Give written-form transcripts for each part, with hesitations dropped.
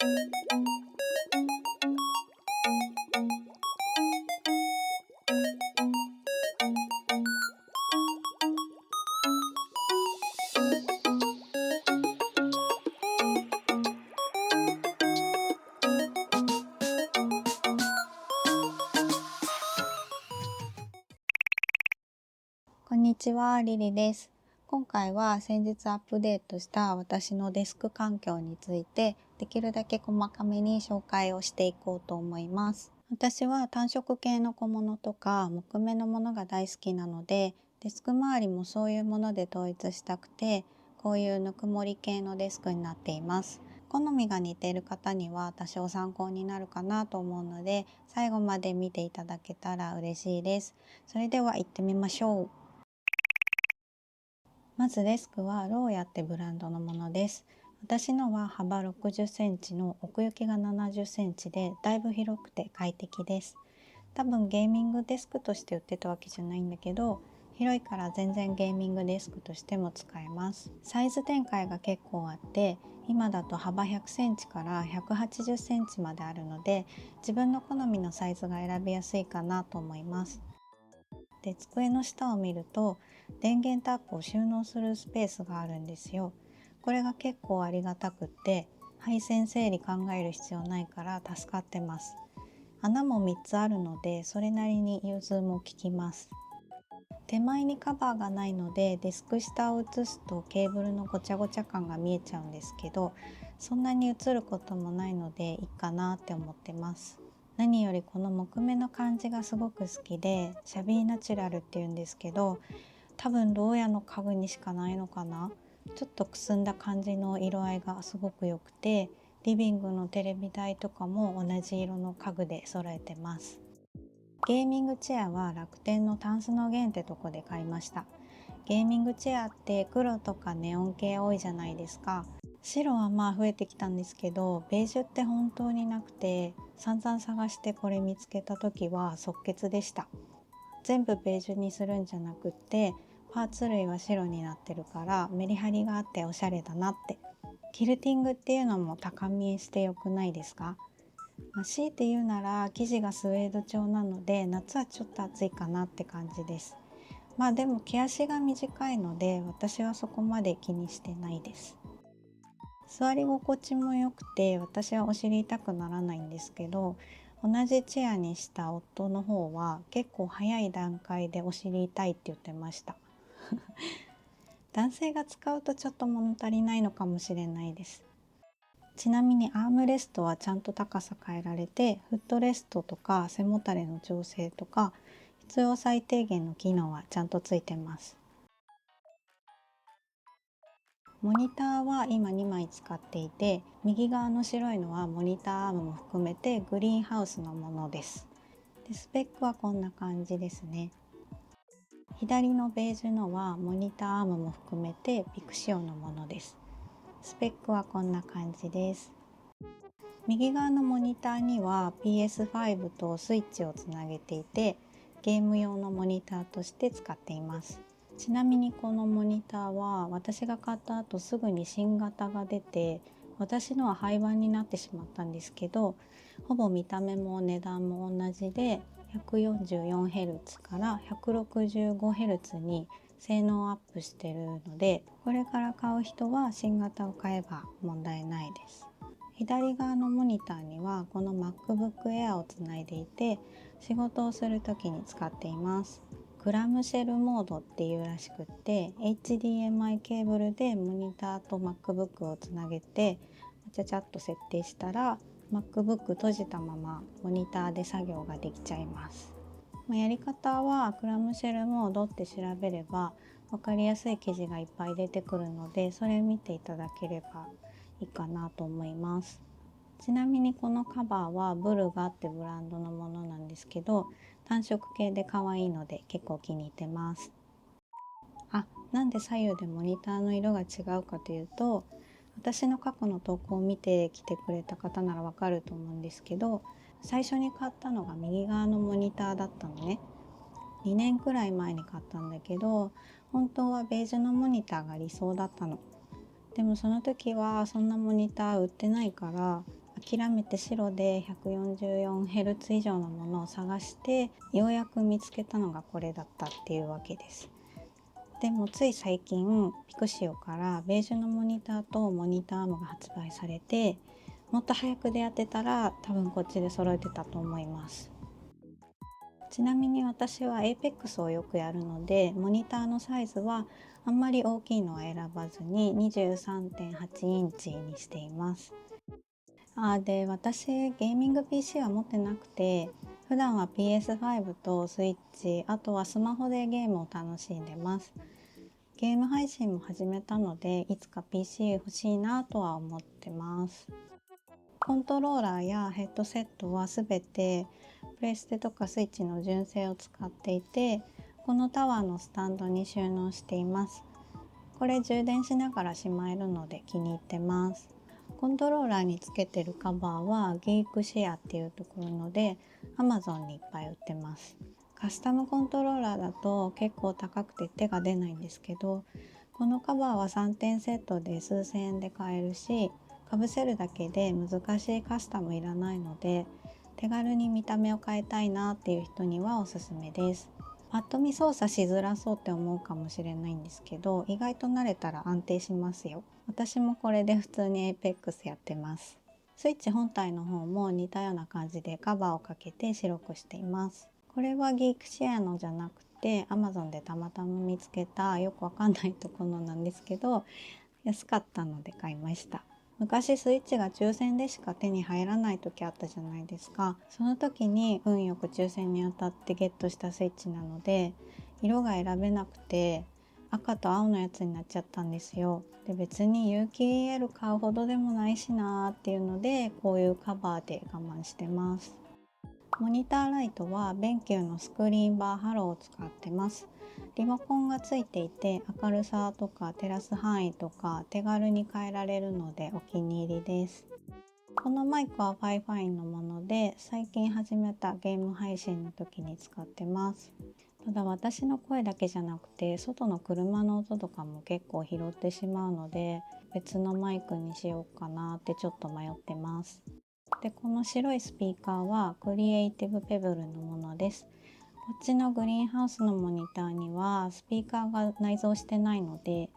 こんにちは、リリです。今回は先日アップデートした私のデスク環境についてできるだけ細かめに紹介をしていこうと思います。私は単色系の小物とか木目のものが大好きなので、デスク周りもそういうもので統一したくて、こういうぬくもり系のデスクになっています。好みが似ている方には多少参考になるかなと思うので、最後まで見ていただけたら嬉しいです。それでは行ってみましょう。まずデスクはローヤってブランドのものです。私のは幅60センチの奥行きが70センチでだいぶ広くて快適です。多分ゲーミングデスクとして売ってたわけじゃないんだけど、広いから全然ゲーミングデスクとしても使えます。サイズ展開が結構あって、今だと幅100センチから180センチまであるので、自分の好みのサイズが選びやすいかなと思います。で、机の下を見ると電源タップを収納するスペースがあるんですよ。これが結構ありがたくって、配線整理考える必要ないから助かってます。穴も3つあるのでそれなりに融通も効きます。手前にカバーがないのでデスク下を映すとケーブルのごちゃごちゃ感が見えちゃうんですけど、そんなに映ることもないのでいいかなって思ってます。何よりこの木目の感じがすごく好きで、シャビーナチュラルっていうんですけど、多分牢屋の家具にしかないのかな。ちょっとくすんだ感じの色合いがすごく良くて、リビングのテレビ台とかも同じ色の家具で揃えてます。ゲーミングチェアは楽天のタンスの弦ってとこで買いました。ゲーミングチェアって黒とかネオン系多いじゃないですか。白はまあ増えてきたんですけど、ベージュって本当になくて、散々探してこれ見つけた時は即決でした。全部ベージュにするんじゃなくって、パーツ類は白になってるからメリハリがあっておしゃれだなって。キルティングっていうのも高見えしてよくないですか？強いて言うなら生地がスウェード調なので夏はちょっと暑いかなって感じです。でも毛足が短いので私はそこまで気にしてないです。座り心地も良くて私はお尻痛くならないんですけど、同じチェアにした夫の方は結構早い段階でお尻痛いって言ってました。男性が使うとちょっと物足りないのかもしれないです。ちなみにアームレストはちゃんと高さ変えられて、フットレストとか背もたれの調整とか必要最低限の機能はちゃんとついてます。モニターは今2枚使っていて、右側の白いのはモニターアームも含めてグリーンハウスのものです。で、スペックはこんな感じですね。左のベージュのはモニターアームも含めてピクシオのものです。スペックはこんな感じです。右側のモニターには PS5 とスイッチをつなげていて、ゲーム用のモニターとして使っています。ちなみにこのモニターは私が買った後すぐに新型が出て、私のは廃盤になってしまったんですけど、ほぼ見た目も値段も同じで 144Hz から 165Hz に性能アップしてるので、これから買う人は新型を買えば問題ないです。左側のモニターにはこの MacBook Air をつないでいて、仕事をする時に使っています。クラムシェルモードっていうらしくって、 HDMI ケーブルでモニターと MacBook をつなげてちゃちゃっと設定したら MacBook 閉じたままモニターで作業ができちゃいます。やり方はクラムシェルモードって調べれば分かりやすい記事がいっぱい出てくるので、それ見ていただければいいかなと思います。ちなみにこのカバーはブルガってブランドのものなんですけど、単色系で可愛いので結構気に入ってます。なんで左右でモニターの色が違うかというと、私の過去の投稿を見てきてくれた方ならわかると思うんですけど、最初に買ったのが右側のモニターだったのね。2年くらい前に買ったんだけど、本当はベージュのモニターが理想だったの。でもその時はそんなモニター売ってないから諦めて白で 144Hz 以上のものを探してようやく見つけたのがこれだったっていうわけです。でもつい最近ピクシオからベージュのモニターとモニターアームが発売されて、もっと早く出会ってたら多分こっちで揃えてたと思います。ちなみに私は APEX をよくやるので、モニターのサイズはあんまり大きいのは選ばずに 23.8 インチにしています。で、私ゲーミング PC は持ってなくて、普段は PS5 とスイッチ、あとはスマホでゲームを楽しんでます。ゲーム配信も始めたので、いつか PC 欲しいなとは思ってます。コントローラーやヘッドセットはすべてプレステとかスイッチの純正を使っていて、このタワーのスタンドに収納しています。これ充電しながらしまえるので気に入ってます。コントローラーにつけてるカバーはギークシェアっていうところので Amazon にいっぱい売ってます。カスタムコントローラーだと結構高くて手が出ないんですけど、このカバーは3点セットで数千円で買えるし、かぶせるだけで難しいカスタムいらないので、手軽に見た目を変えたいなっていう人にはおすすめです。パッと見操作しづらそうって思うかもしれないんですけど、意外と慣れたら安定しますよ。私もこれで普通に APEX やってます。スイッチ本体の方も似たような感じでカバーをかけて白くしています。これはギークシェアのじゃなくて Amazon でたまたま見つけたよくわかんないところなんですけど、安かったので買いました。昔スイッチが抽選でしか手に入らない時あったじゃないですか。その時に運よく抽選に当たってゲットしたスイッチなので、色が選べなくて赤と青のやつになっちゃったんですよ。で、別に有機 EL 買うほどでもないしなーっていうので、こういうカバーで我慢してます。モニターライトはベンキューのスクリーンバーハローを使ってます。リモコンがついていて、明るさとか照らす範囲とか手軽に変えられるのでお気に入りです。このマイクはファイファインのもので、最近始めたゲーム配信の時に使ってます。ただ私の声だけじゃなくて、外の車の音とかも結構拾ってしまうので、別のマイクにしようかなってちょっと迷ってます。で、この白いスピーカーはクリエイティブペブルのものです。こっちのグリーンハウスのモニターにはスピーカーが内蔵してないので、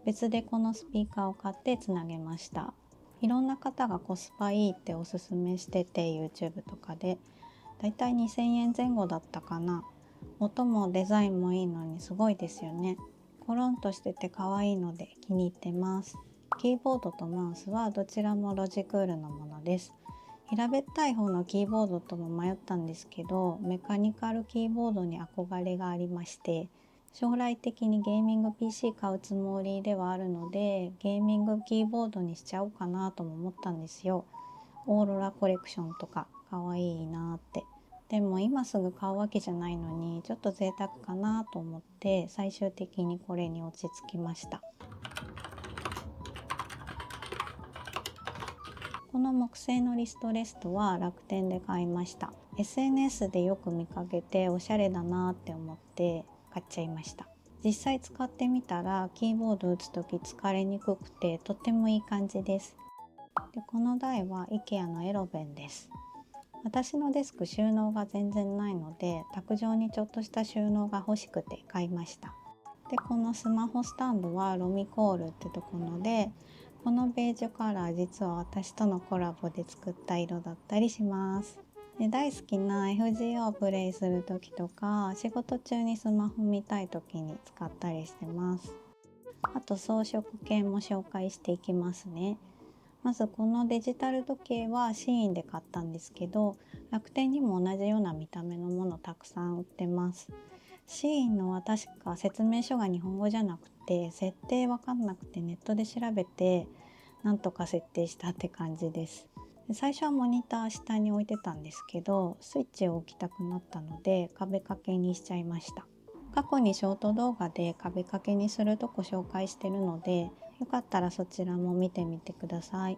別でこのスピーカーを買ってつなげました。いろんな方がコスパいいっておすすめしてて YouTube とかで、だいたい2000円前後だったかな。音もデザインもいいのにすごいですよね。コロンとしてて可愛いので気に入ってます。キーボードとマウスはどちらもロジクールのものです。平べったい方のキーボードとも迷ったんですけど、メカニカルキーボードに憧れがありまして、将来的にゲーミング PC 買うつもりではあるので、ゲーミングキーボードにしちゃおうかなとも思ったんですよ。オーロラコレクションとか可愛いなって。でも今すぐ買うわけじゃないのに、ちょっと贅沢かなと思って最終的にこれに落ち着きました。この木製のリストレストは楽天で買いました。SNS でよく見かけておしゃれだなって思って買っちゃいました。実際使ってみたらキーボード打つとき疲れにくくてとってもいい感じです。で、この台は IKEA のエロベンです。私のデスク収納が全然ないので、卓上にちょっとした収納が欲しくて買いました。で、このスマホスタンドはロミコールってところで、このベージュカラー実は私とのコラボで作った色だったりします。で、大好きな FGO をプレイする時とか、仕事中にスマホ見たい時に使ったりしてます。あと装飾系も紹介していきますね。まずこのデジタル時計はシーインで買ったんですけど、楽天にも同じような見た目のものたくさん売ってます。シーインのは確か説明書が日本語じゃなくて、設定わかんなくてネットで調べてなんとか設定したって感じです。最初はモニター下に置いてたんですけど、スイッチを置きたくなったので壁掛けにしちゃいました。過去にショート動画で壁掛けにするとこ紹介してるので、よかったらそちらも見てみてください。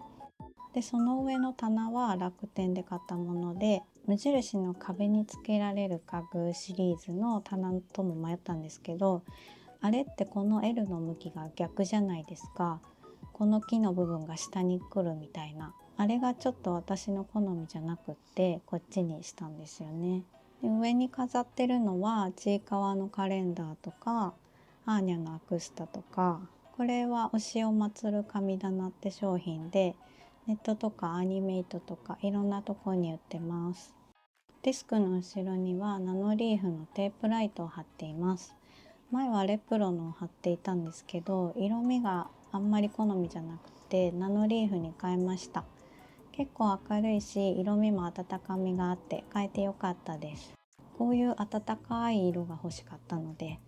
で、その上の棚は楽天で買ったもので、無印の壁につけられる家具シリーズの棚とも迷ったんですけど、あれってこの L の向きが逆じゃないですか。この木の部分が下に来るみたいな。あれがちょっと私の好みじゃなくってこっちにしたんですよね。で、上に飾ってるのはちいかわのカレンダーとかアーニャのアクスタとか、これは推しを祀る神棚って商品で、ネットとかアニメイトとかいろんなとこに売ってます。デスクの後ろにはナノリーフのテープライトを貼っています。前はレプロのを貼っていたんですけど、色味があんまり好みじゃなくてナノリーフに変えました。結構明るいし色味も温かみがあって変えてよかったです。こういう温かい色が欲しかったので、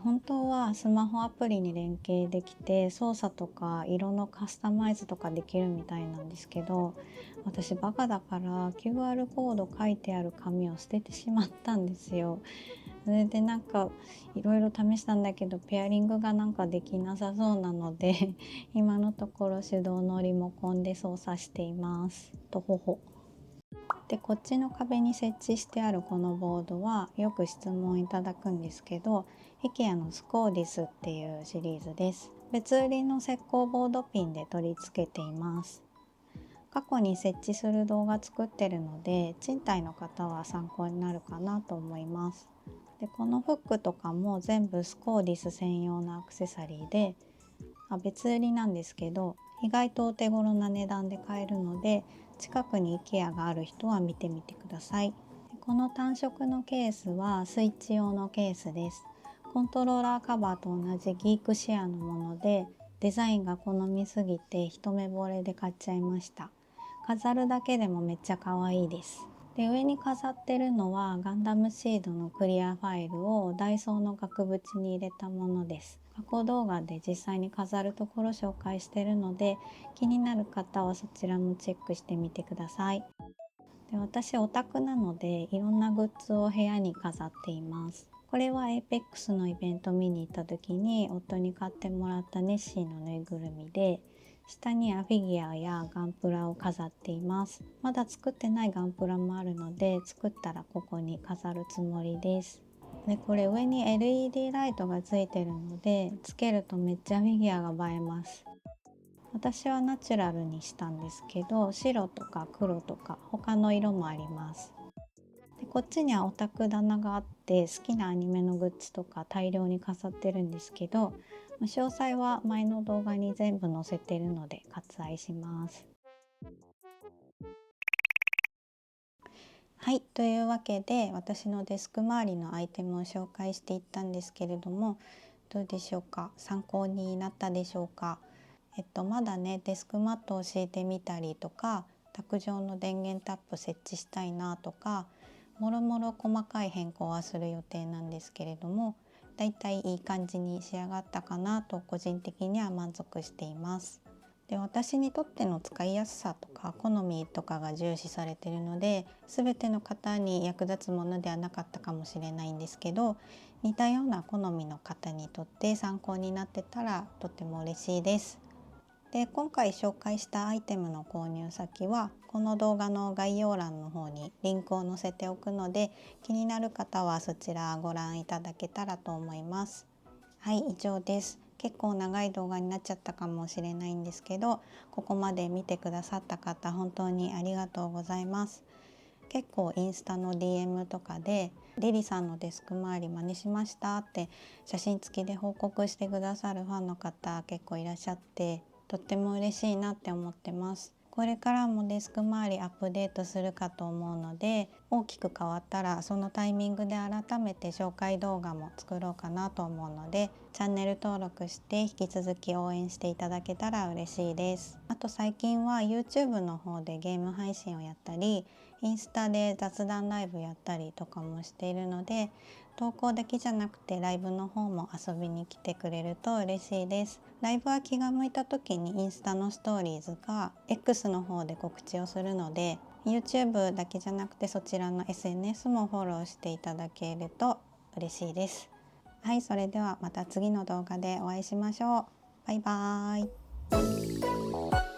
本当はスマホアプリに連携できて操作とか色のカスタマイズとかできるみたいなんですけど、私バカだから QR コード書いてある紙を捨ててしまったんですよ。それでいろいろ試したんだけどペアリングができなさそうなので今のところ手動のリモコンで操作しています。とほほ。で、こっちの壁に設置してあるこのボードはよく質問いただくんですけど、IKEA のスコーディスっていうシリーズです。別売りの石膏ボードピンで取り付けています。過去に設置する動画作ってるので、賃貸の方は参考になるかなと思います。で、このフックとかも全部スコーディス専用のアクセサリーで、別売りなんですけど、意外とお手頃な値段で買えるので、近くに IKEA がある人は見てみてください。この単色のケースはスイッチ用のケースです。コントローラーカバーと同じギークシェアのもので、デザインが好みすぎて一目惚れで買っちゃいました。飾るだけでもめっちゃ可愛いです。で、上に飾ってるのはガンダムシードのクリアファイルをダイソーの額縁に入れたものです。過去動画で実際に飾るところ紹介してるので、気になる方はそちらもチェックしてみてください。で、私オタクなのでいろんなグッズを部屋に飾っています。これは APEX のイベント見に行った時に夫に買ってもらったネッシーのぬいぐるみで、下にはフィギュアやガンプラを飾っています。まだ作ってないガンプラもあるので、作ったらここに飾るつもりです。で、これ上に LED ライトがついてるので、つけるとめっちゃフィギュアが映えます。私はナチュラルにしたんですけど、白とか黒とか他の色もあります。で、こっちにはオタク棚があって好きなアニメのグッズとか大量に飾ってるんですけど、詳細は前の動画に全部載せてるので割愛します。はい、というわけで私のデスク周りのアイテムを紹介していったんですけれども、どうでしょうか？参考になったでしょうか？まだね、デスクマットを敷いてみたりとか、卓上の電源タップ設置したいなとか、もろもろ細かい変更はする予定なんですけれども、だいたいいい感じに仕上がったかなと個人的には満足しています。で、私にとっての使いやすさとか好みとかが重視されているので、全ての方に役立つものではなかったかもしれないんですけど、似たような好みの方にとって参考になってたらとても嬉しいです。で、今回紹介したアイテムの購入先はこの動画の概要欄の方にリンクを載せておくので、気になる方はそちらご覧いただけたらと思います。はい、以上です。結構長い動画になっちゃったかもしれないんですけど、ここまで見てくださった方本当にありがとうございます。結構インスタの DM とかでリリさんのデスク周り真似しましたって写真付きで報告してくださるファンの方結構いらっしゃって、とっても嬉しいなって思ってます。これからもデスク周りアップデートするかと思うので、大きく変わったらそのタイミングで改めて紹介動画も作ろうかなと思うので、チャンネル登録して引き続き応援していただけたら嬉しいです。あと最近は YouTube の方でゲーム配信をやったり、インスタで雑談ライブやったりとかもしているので、投稿だけじゃなくてライブの方も遊びに来てくれると嬉しいです。ライブは気が向いた時にインスタのストーリーズか X の方で告知をするので、 YouTube だけじゃなくてそちらの SNS もフォローしていただけると嬉しいです。はい、それではまた次の動画でお会いしましょう。バイバーイ。